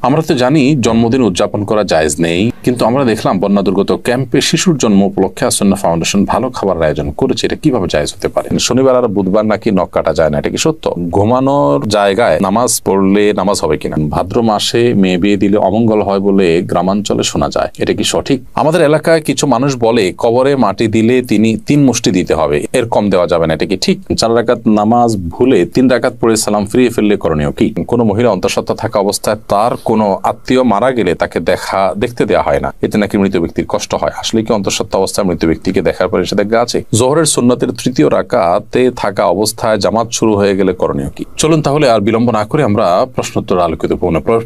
আমরা তো জানি জন্মদিন উদযাপন করা জায়েজ নেই, কিন্তু আমরা দেখলাম বন্যা দুর্গত ক্যাম্পে শিশুর জন্ম উপলক্ষে আসন্না ফাউন্ডেশন ভালো খাবারের আয়োজন করেছে। এটা কিভাবে জায়েজ হতে পারে? শনিবার আর বুধবার নাকি নখ কাটা যায় না, এটা কি সত্য? ঘুমানোর জায়গায় নামাজ পড়লে নামাজ হবে কিনা? ভাদ্র মাসে মেয়ে বিয়ে দিলে অমঙ্গল হয় বলে গ্রামাঞ্চলে শোনা যায়, এটা কি সঠিক? আমাদের এলাকায় কিছু মানুষ বলে কবরে মাটি দিলে তিনি 3 মুষ্টি দিতে হবে, এর কম দেওয়া যাবে না, এটা কি ঠিক? 4 রাকাত নামাজ ভুলে 3 রাকাত পড়ে সালাম ফিরিয়ে ফেললে করণীয় কি? কোনো মহিলা অন্তঃসত্ত্বা থাকা অবস্থায় তার কোনো আত্মীয় মারা গেলে তাকে দেখতে দেওয়া হয় না, এতে নাকি মৃত ব্যক্তির কষ্ট হয়। আসলে কি অন্তঃসত্ত্বা অবস্থায় মৃত ব্যক্তিকে দেখার পরে নিষেধাজ্ঞা আছে? জোহরের সুন্নতের 3য় রাকাতে থাকা অবস্থায় জামাত শুরু হয়ে গেলে করণীয় কি? চলুন তাহলে আর বিলম্ব না করে আমরা প্রশ্নোত্তর আলোকিত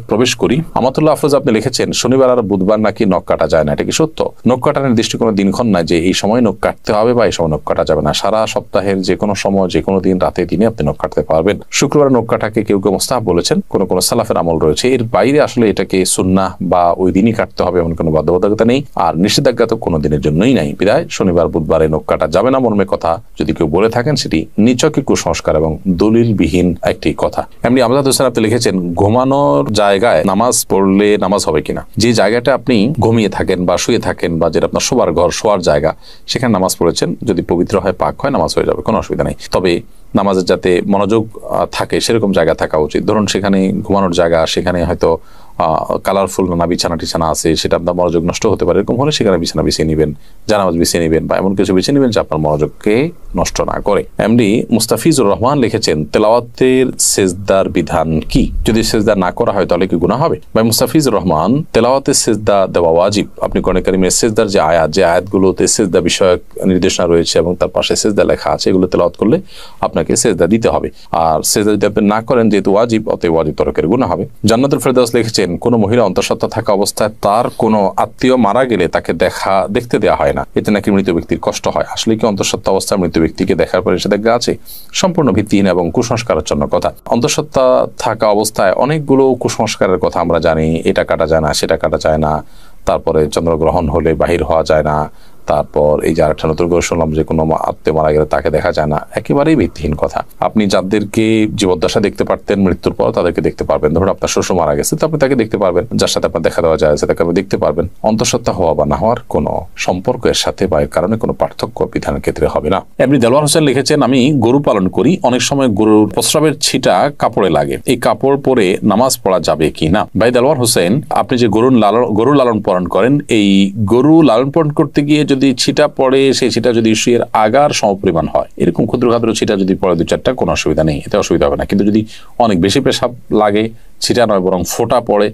প্রবেশ করি। আমাতুল্লাহ আফরোজ আপনি লিখেছেন শনিবার আর বুধবার নাকি নখ কাটা যায় না, এটা কি সত্য? নখ কাটার নির্দিষ্ট কোনো দিনক্ষণ নাই যে এই সময় নখ কাটতে হবে বা এই সময় নখ কাটা যাবে না। সারা সপ্তাহের যে কোনো সময় যে কোনো দিন রাতে দিনে আপনি নখ কাটতে পারবেন। শুক্রবার নখ কাটাকে কেউ কেউ মুস্তাহাব বলেছেন, কোন কোন সালাফের আমল রয়েছে। এর বাইরে আসলে এটাকে সুন্নাহ বা ওই দিনই কাটতে হবে এমন কোনো বাধ্যবাধকতা নেই, আর নিষেধাজ্ঞা তো কোনো দিনের জন্যই নাই। বিদায় শনিবার বুধবারে নখ কাটা যাবে না মর্মে কথা যদি কেউ বলে থাকেন, সেটি নিছকই কুসংস্কার এবং দলিলবিহীন একটি কথা। এমনি আমজাদ হোসেন আপনি লিখেছেন ঘুমানোর জায়গায় নামাজ পড়লে নামাজ হবে কিনা? যে জায়গাটা আপনি ঘুমিয়ে থাকেন বা শুয়ে থাকেন বা যেটা আপনার শোবার ঘর, শোয়ার জায়গা, সেখানে নামাজ পড়েছেন, যদি পবিত্র হয়, পাক হয়, নামাজ হয়ে যাবে, কোনো অসুবিধা নেই। তবে নামাজের যাতে মনোযোগ থাকে সেরকম জায়গা থাকা উচিত। ধরুন সেখানে ঘুমানোর জায়গা, সেখানে হয়তো কালারফুল না বিছানা টিছানা আছে, সেটা আপনার মনোযোগ নষ্ট হতে পারে, এরকম হলে সেখানে বিছানা বিছিয়ে নেবেন, জানামাজ বিছিয়ে নেবেন বা এমন কিছু বিছিয়ে নেবেন যে আপনার মনোযোগকে নষ্ট না করে। এমডি মুস্তাফিজুর রহমান লিখেছেন তেলাওয়াতের সেজদার বিধান কি? যদি সেজদা না করা হয় তাহলে কি গুনাহ হবে? ভাই মুস্তাফিজুর রহমান, তেলাওয়াতের সেজদা দেওয়া ওয়াজিব। আপনি কোরআন কারীমের সেজদার যে আয়াতগুলোতে সেজদা বিষয়ক নির্দেশনা রয়েছে এবং তার পাশে সেজদা লেখা আছে, এগুলো তেলাওয়াত করলে আপনাকে সেজদা দিতে হবে। আর সেজদা যদি আপনি না করেন, যেহেতু ওয়াজিব, অতএব ওয়াজিব তরকের গুনাহ হবে। জান্নাতুল ফেরদাউস লিখেছেন কোন মহিলা অন্তঃসত্ত্বা থাকা অবস্থায় তার কোনো আত্মীয় মারা গেলে তাকে দেখতে দেওয়া হয় না, এতে নাকি মৃত ব্যক্তির কষ্ট হয়। আসলে কি অন্তঃসত্ত্বা অবস্থায় মৃত ব্যক্তিকে দেখার পরে নিষেধাজ্ঞা আছে? সম্পূর্ণ ভিত্তিহীন এবং কুসংস্কারের জন্য কথা। অন্তঃসত্ত্বা থাকা অবস্থায় অনেকগুলো কুসংস্কারের কথা আমরা জানি। এটা কাটা যায় না, সেটা কাটা যায় না, তারপরে চন্দ্রগ্রহণ হলে বাহির হওয়া যায় না, তারপর এই যে আরেকটা নতুন করে শুনলাম যে কোনো আত্মীয় মারা গেলে তাকে দেখা যায় না। একেবারেই ভিত্তিহীন কথা। আপনি যাদেরকে জীবদ্দশা দেখতে পারতেন, মৃত্যুর পর তাদেরকে দেখতে পারবেন। ধরুন আপনার শ্বশুর মারা গেছে, তো আপনি তাকে দেখতে পারবেন, যার সাথে আপনার দেখা দেওয়া যায় তাকে আপনি দেখতে পারবেন। অন্তঃসত্ত্বা হওয়া বা না হওয়ার কোনো সম্পর্ক এর সাথে বা এর কারণে কোনো পার্থক্য বিধানের ক্ষেত্রে হবে না। এমনি দেলোয়ার হোসেন লিখেছেন আমি গরু পালন করি, অনেক সময় গরুর প্রস্রাবের ছিটা কাপড়ে লাগে, এই কাপড় পরে নামাজ পড়া যাবে কি না? ভাই দেলোয়ার হোসেন, আপনি যে গরু লালন পালন করেন, এই গরু লালন পালন করতে গিয়ে যদি ছিটা পড়ে, সেই ছিটা যদি শুয়ের আগার সমপরিমাণ হয়, এরকম ক্ষুদ্র ছিটা যদি পড়ে 2-4টা, কোনো অসুবিধা নেই, এতে অসুবিধা হবে না। কিন্তু যদি অনেক বেশি পেশাব লাগে, ছিটা নয় বরং ফোঁটা পড়ে,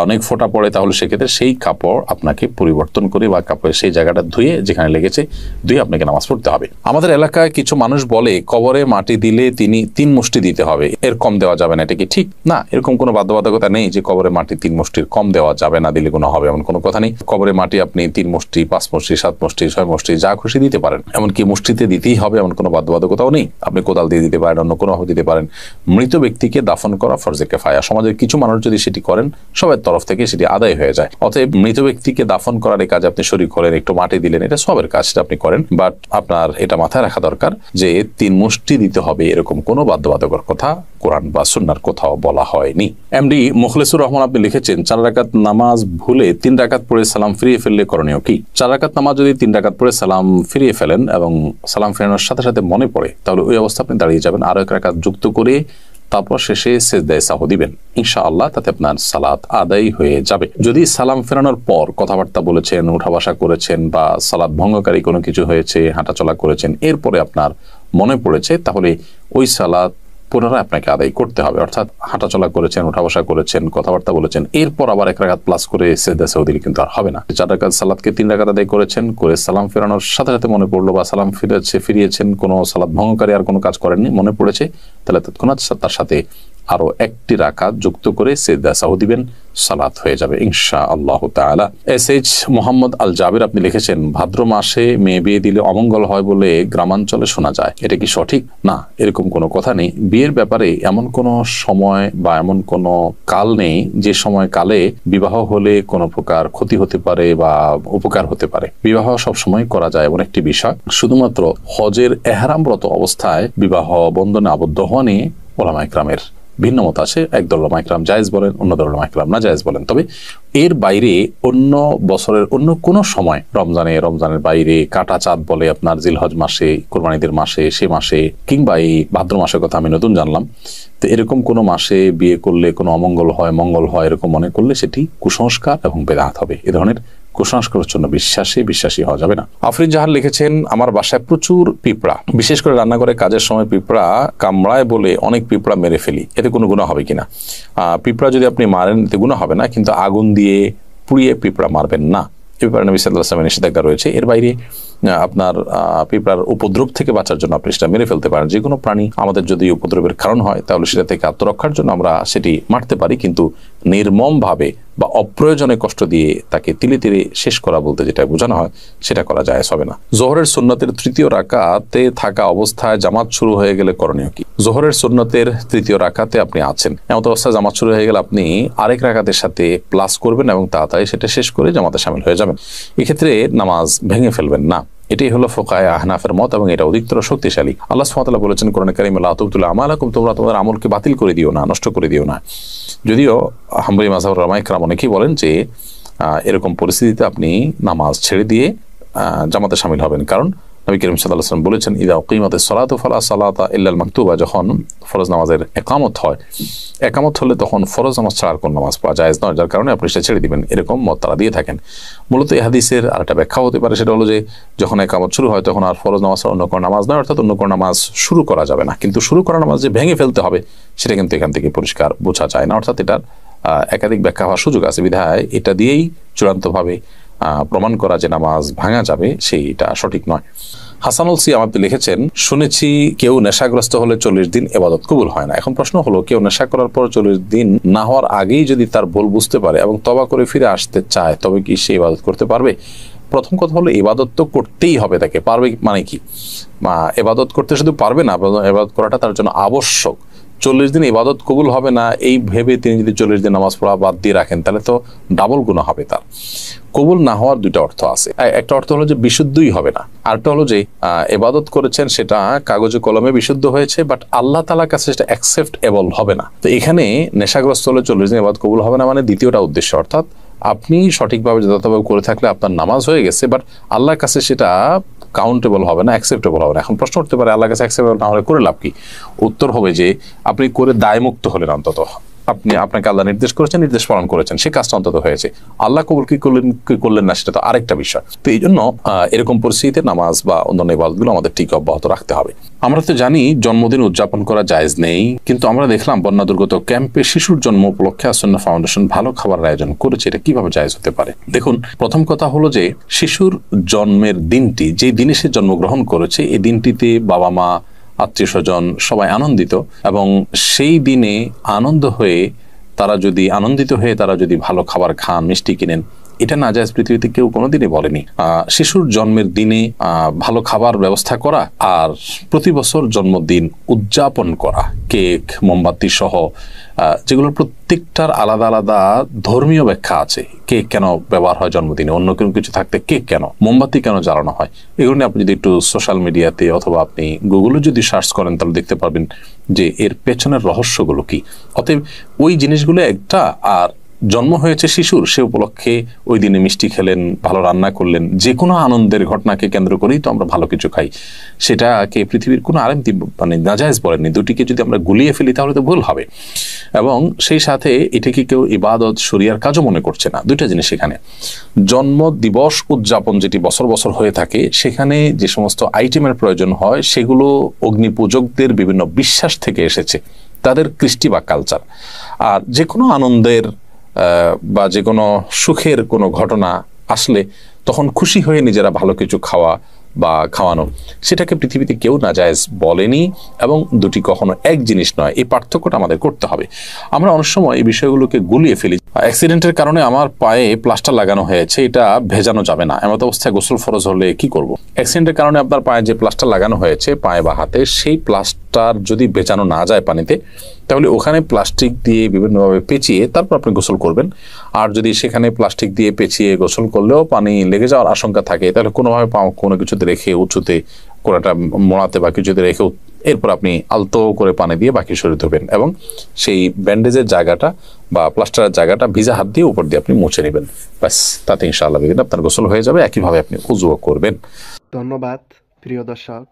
অনেক ফোঁটা পড়ে, তাহলে সেক্ষেত্রে সেই কাপড় আপনাকে পরিবর্তন করে বা কাপড়ের সেই জায়গাটা ধুয়ে, যেখানে লেগেছে ধুয়ে আপনাকে নামাজ পড়তে হবে। আমাদের এলাকায় কিছু মানুষ বলে কবরে মাটি দিলে তিনি 3 মুষ্টি দিতে হবে, এর কম দেওয়া যাবে না, এটা কি ঠিক? না, এরকম কোনো বাধ্যবাধকতা নেই যে কবরে মাটি 3 মুষ্টির কম দেওয়া যাবে না, দিলে কোনো হবে এমন কোনো কথা নেই। কবরে মাটি আপনি 3 মুষ্টি, 5 মুষ্টি, 7 মুষ্টি, 6 মুষ্টি, যা খুশি দিতে পারেন। এমনকি মুষ্টিতে দিতেই হবে এমন কোনো বাধ্যবাধকতাও নেই। আপনি কোদাল দিয়ে দিতে পারেন, অন্য কোনোভাবে দিতে পারেন। মৃত ব্যক্তিকে দাফন করা ফরজে কিফায়া। সমাজের কিছু মানুষ যদি সেটি করেন, সবার তরফ থেকে সেটি আদায় হয়ে যায়। অতএব মৃত ব্যক্তিকে দাফন করার এই কাজে আপনি শরীক হলেন, একটু মাটি দিলেন, এটা সবের কাজ, সেটা আপনি করেন। বাট আপনার এটা মাথায় রাখা দরকার যে 3 মুষ্টি দিতে হবে, এরকম কোনো বাধ্যবাধকতার কথা কোরআন বা সুন্নাহর কোথাও বলা হয়নি। এমডি মুখলেসুর রহমান আপনি লিখেছেন 4 রাকাত নামাজ ভুলে 3 রাকাত পড়ে সালাম ফিরিয়ে ফেললে করণীয় কি? 4 রাকাত নামাজ যদি 3 রাকাত পড়ে সালাম ফিরিয়ে ফেলেন এবং সালাম ফেরানোর সাথে সাথে মনে পড়ে, তাহলে ওই অবস্থা আপনি দাঁড়িয়ে যাবেন, আরো 1 রাকাত যুক্ত করে তারপর শেষে সিজদায়ে সাহু দিবেন। ইনশাআল্লাহ তাতে আপনার সালাত আদায় হয়ে যাবে। যদি সালাম ফেরানোর পর কথাবার্তা বলেছেন, উঠা বসা করেছেন বা সালাত ভঙ্গকারী কোনো কিছু হয়েছে, হাঁটাচলা করেছেন, এরপরে আপনার মনে পড়েছে, তাহলে ওই সালাত পুনরায় আপনাকে আদায় করতে হবে। অর্থাৎ হাঁটাচলা করেছেন, উঠা বসা করেছেন, কথাবার্তা বলেছেন, এরপর আবার 1 রাকাত প্লাস করে সিজদায়ে সাহু দিলে কিন্তু আর হবে না। 4 রাকাত সালাতকে 3 রাকাত আদায় করেছেন, করে সালাম ফেরানোর সাথে সাথে মনে পড়লো বা সালাম ফিরিয়েছেন, কোনো সালাত ভঙ্গকারী আর কোনো কাজ করেননি, মনে পড়েছে, তাহলে তৎক্ষণাৎ তার সাথে আরো 1টি রাকাত যুক্ত করে সিজদায়ে সাহু দিবেন, সালাত হয়ে যাবে ইনশাআল্লাহ তাআলা। এসএইচ মোহাম্মদ আল জাবির আপনি লিখেছেন ভাদ্র মাসে মেয়ে বিয়ে দিলে অমঙ্গল হয় বলে গ্রামাঞ্চলে শোনা যায়, এটা কি সঠিক? না, এরকম কোনো কথা নেই। বিয়ের ব্যাপারে এমন কোনো সময় বা এমন কোনো কাল নেই যে সময় কালে বিবাহ হলে কোনো প্রকার ক্ষতি হতে পারে বা উপকার হতে পারে। বিবাহ সব সময় করা যায় এমন একটি বিষয়। শুধুমাত্র হজের এহরামরত অবস্থায় বিবাহ বন্ধনে আবদ্ধ হওয়া নিয়ে উলামায়ে কেরামের ভিন্ন মত আছে, একদল উলামা ইকরাম জায়েজ বলেন, অন্য দল উলামা ইকরাম না জায়েজ বলেন। তবে এর বাইরে অন্য বছরের অন্য কোনো সময়, রমজানের বাইরে, কাটা চাঁদ বলে আপনার জিলহজ মাসে, কোরবানিদের মাসে, সে মাসে, কিংবা এই ভাদ্র মাসের কথা আমি নতুন জানলাম, তো এরকম কোনো মাসে বিয়ে করলে কোনো অমঙ্গল হয়, মঙ্গল হয় এরকম মনে করলে সেটি কুসংস্কার এবং বেদাত হবে। এ ধরনের কুসংস্কারের জন্য বিশ্বাসী হওয়া যাবে না। আফরিন জাহান লিখেছেন, আমার বাসায় প্রচুর পিঁপড়া, বিশেষ করে রান্নাঘরে কাজের সময় পিঁপড়া কামড়ায় বলে অনেক পিঁপড়া মেরে ফেলি, এতে কোনো গুনাহ হবে কিনা? পিঁপড়া যদি আপনি মারেন এতে গুনাহ হবে না, কিন্তু আগুন দিয়ে পুড়িয়ে পিঁপড়া মারবেন না, এ ব্যাপারে নবী সাল্লাল্লাহু আলাইহি ওয়াসাল্লামের নিষেধাজ্ঞা রয়েছে। এর বাইরে আপনার পিঁপড়ার উপদ্রব থেকে বাঁচার জন্য আপনি সেটা মেরে ফেলতে পারেন। যে কোনো প্রাণী আমাদের যদি উপদ্রবের কারণ হয় তাহলে সেটা থেকে আত্মরক্ষার জন্য আমরা সেটি মারতে পারি, কিন্তু নির্মমভাবে বা অপ্রয়োজনে কষ্ট দিয়ে তাকে তিলে তিলে শেষ করা বলতে যেটা বোঝানো হয় সেটা করা জায়েজ হবে না। জোহরের সুন্নতের তৃতীয় রাকাতে থাকা অবস্থায় জামাত শুরু হয়ে গেলে করণীয় কি? জোহরের সুন্নতের তৃতীয় রাকাতে আপনি আছেন, এমন অবস্থায় জামাত শুরু হয়ে গেলে আপনি আরেক রাকাতের সাথে প্লাস করবেন এবং তাড়াতাড়ি সেটা শেষ করে জামাতে শামিল হয়ে যাবেন। এক্ষেত্রে নামাজ ভেঙে ফেলবেন না। এটাই হলো ফুকাহায়ে আহনাফের মত এবং এটা অধিকতর শক্তিশালী। আল্লাহ সুবহানাহু ওয়া তাআলা বলেছেন কোরআনে কারিমে, লা তুবতিলু আমালাকুম, তোমরা তোমাদের আমলকে বাতিল করে দিও না, নষ্ট করে দিও না। যদিও হাম্বলী মাযহাবের উলামা ইকরাম অনেকেই বলেন যে এরকম পরিস্থিতিতে আপনি নামাজ ছেড়ে দিয়ে জামাতে শামিল হবেন, কারণ নবী করিম সাল্লাল্লাহু আলাইহি ওয়াসাল্লাম বলেছেন, ইযা উকিমাতিস সালাতু ফালা সালাতা ইল্লাল মাকতুবা, যখন ফরজ নামাজের একামত হয়, একামত হলে তখন ফরজ নামাজ ছাড়া আর কোন নামাজ পড়া জায়েজ নয়, যার কারণে আপনি সেটা ছেড়ে দিবেন, এরকম মত তারা দিয়ে থাকেন। মূলত এই হাদিসের আরেকটা ব্যাখ্যা হতে পারে, সেটা হলো যে যখন একামত শুরু হয় তখন আর ফরজ নামাজ ছাড়া অন্য কোনো নামাজ নয়, অর্থাৎ অন্য কোনো নামাজ শুরু করা যাবে না, কিন্তু শুরু করা নামাজ যে ভেঙে ফেলতে হবে সেটা কিন্তু এখান থেকে পরিষ্কার বোঝা যায় না, অর্থাৎ এটার একাধিক ব্যাখ্যা হওয়ার সুযোগ আছে, বিধায় এটা দিয়েই চূড়ান্তভাবে প্রমাণ করা যে নামাজ ভাঙা যাবে সেইটা সঠিক নয়। হাসানুল সিয়াম আপনি লিখেছেন, শুনেছি কেউ নেশাগ্রস্ত হলে 40 দিন ইবাদত কবুল হয় না। এখন প্রশ্ন হলো, কেউ নেশা করার পর 40 দিন না হওয়ার আগেই যদি তার ভুল বুঝতে পারে এবং তওবা করে ফিরে আসতে চায়, তবে কি সে ইবাদত করতে পারবে? প্রথম কথা হলো, ইবাদত তো করতেই হবে তাকে। পারবে মানে কি? ইবাদত করতে শুধু পারবে না, ইবাদত করাটা তার জন্য আবশ্যক। 40 দিন ইবাদত কবুল হবে না এই ভেবে তিনি যদি 40 দিন নামাজ পড়া বাদ দিয়ে রাখেন তাহলে তো ডাবল গুনাহ হবে তার। কবুল না হওয়ার দুইটা অর্থ আছে, একটা অর্থ হলো যে বিশুদ্ধই হবে না, আরেকটা হলো যে ইবাদত করেছেন সেটা কাগজে কলমে বিশুদ্ধ হয়েছে, বাট আল্লাহ তাআলার কাছে সেটা অ্যাকসেপ্টেবল হবে না। তো এখানে নেশাগ্রস্ত হলে 40 দিন ইবাদত কবুল হবে না মানে দ্বিতীয়টা উদ্দেশ্য, অর্থাৎ আপনি সঠিকভাবে যথাযথভাবে করে থাকলে আপনার নামাজ হয়ে গেছে, বাট আল্লাহর কাছে সেটা কাউন্টেবল হবে না, অ্যাকসেপ্টেবল হবে না। এখন প্রশ্ন উঠতে পারে, আল্লাহর কাছে অ্যাকসেপ্টেবল না হলে করে লাভ কি? উত্তর হবে যে আপনি করে দায়মুক্ত হলেন, অন্তত আপনাকে আল্লাহ নির্দেশ করেছেন, নির্দেশ পালন করেছেন, সে কাজটা অন্তত হয়েছে। আল্লাহ কবুল কি করলেন না সেটা তো আরেকটা বিষয়। তো এই জন্য এরকম পরিস্থিতিতে নামাজ বা অন্যান্য ইবাদতগুলো আমাদের ঠিক অব্যাহত রাখতে হবে। আমরা তো জানি জন্মদিন উদযাপন করা জায়েজ নেই, কিন্তু আমরা দেখলাম বন্যা দুর্গত ক্যাম্পে শিশুর জন্ম উপলক্ষে আসন্নাহ ফাউন্ডেশন ভালো খাবার আয়োজন করেছে। এটা কিভাবে জায়েজ হতে পারে? দেখুন, প্রথম কথা হলো যে শিশুর জন্মের দিনটি, যে দিনে সে জন্মগ্রহণ করেছে, এই দিনটিতে বাবা মা, আত্মীয় স্বজন সবাই আনন্দিত, এবং সেই দিনে আনন্দিত হয়ে তারা যদি ভালো খাবার খান, মিষ্টি কিনেন, এটা না জায়েজ পৃথিবীতে কেউ কোনোদিনই বলেনি। শিশুর জন্মের দিনে ভালো খাবার ব্যবস্থা করা আর প্রতি বছর জন্মদিন উদযাপন করা, কেক, মোমবাতি সহ, যেগুলোর প্রত্যেকটার আলাদা আলাদা ধর্মীয় ব্যাখ্যা আছে। কেক কেন ব্যবহার হয় জন্মদিনে, অন্য কোনো কিছু থাকতে কেক কেন, মোমবাতি কেন জ্বালানো হয়, এগুলো নিয়ে আপনি যদি একটু সোশ্যাল মিডিয়াতে অথবা আপনি গুগলে যদি সার্চ করেন তাহলে দেখতে পারবেন যে এর পেছনের রহস্যগুলো কি। অতএব ওই জিনিসগুলো একটা, আর জন্ম হয়েছে শিশুর, সে উপলক্ষে ওই দিনে মিষ্টি খেলেন, ভালো রান্না করলেন, যে কোনো আনন্দের ঘটনাকে কেন্দ্র করেই তো আমরা ভালো কিছু খাই, সেটাকে পৃথিবীর কোনো আলেম মানে নাজায়েজ বলেননি। দুটিকে যদি আমরা গুলিয়ে ফেলি তাহলে তো ভুল হবে, এবং সেই সাথে এটাকে কেউ ইবাদত শরিয়ার কাজও মনে করছে না। দুইটা জিনিস এখানে। জন্ম দিবস উদযাপন যেটি বছর বছর হয়ে থাকে, সেখানে যে সমস্ত আইটেমের প্রয়োজন হয় সেগুলো অগ্নি পূজকদের বিভিন্ন বিশ্বাস থেকে এসেছে, তাদের কৃষ্টি বা কালচার। আর যে কোনো আনন্দের বা যে কোনো সুখের কোনো ঘটনা আসলে তখন খুশি হয়ে নিজেরা ভালো কিছু খাওয়া বা খাওয়ানো, সেটাকে পৃথিবীতে কেউ নাজায়েজ বলেনি, এবং দুটি কখনো এক জিনিস নয়। এই পার্থক্যটা আমাদের করতে হবে। আমরা অনেক সময় এই বিষয়গুলোকে গুলিয়ে ফেলি। অ্যাক্সিডেন্টের কারণে আমার পায়ে প্লাস্টার লাগানো হয়েছে, এটা ভেজানো যাবে না, এমন অবস্থায় গোসল ফরজ হলে কি করব? অ্যাক্সিডেন্টের কারণে আপনার পায়ে যে প্লাস্টার লাগানো হয়েছে, পায়ে বা হাতে, সেই প্লাস্টার প্লাস্টার যদি বেচানো না যায় পানিতে, তাহলে ওখানে প্লাস্টিক দিয়ে বিভিন্নভাবে পেঁচিয়ে তারপর আপনি গোসল করবেন। আর যদি সেখানে প্লাস্টিক দিয়ে পেঁচিয়ে গোসল করলেও পানি লেগে যাওয়ার আশঙ্কা থাকে, তাহলে কোনোভাবে কোনো কিছুতে রেখে উঁচুতে কোনোটা মোড়াতে বা কিছুতে রেখে এরপর আপনি আলতো করে পানি দিয়ে বাকি শরীর ধোবেন এবং সেই ব্যান্ডেজের জায়গাটা বা প্লাস্টারের জায়গাটা ভিজা হাত দিয়ে উপর দিয়ে আপনি মুছে নেবেন। ব্যাস, তাতে ইনশাআল্লাহ আপনার গোসল হয়ে যাবে। একইভাবে আপনি উযুও করবেন। ধন্যবাদ প্রিয় দর্শক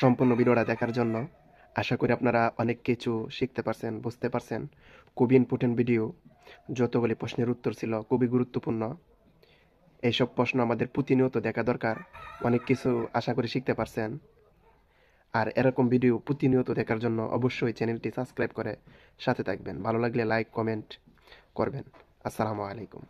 সম্পূর্ণ ভিডিওটা দেখার জন্য। আশা করি আপনারা অনেক কিছু শিখতে পারছেন, বুঝতে পারছেন। খুবই ইম্পর্টেন্ট ভিডিও, যতগুলি প্রশ্নের উত্তর ছিল খুবই গুরুত্বপূর্ণ। এইসব প্রশ্ন আমাদের প্রতিনিয়ত দেখা দরকার। অনেক কিছু আশা করি শিখতে পারছেন। আর এরকম ভিডিও প্রতিনিয়ত দেখার জন্য অবশ্যই চ্যানেলটি সাবস্ক্রাইব করে সাথে থাকবেন। ভালো লাগলে লাইক কমেন্ট করবেন। আসসালামু আলাইকুম।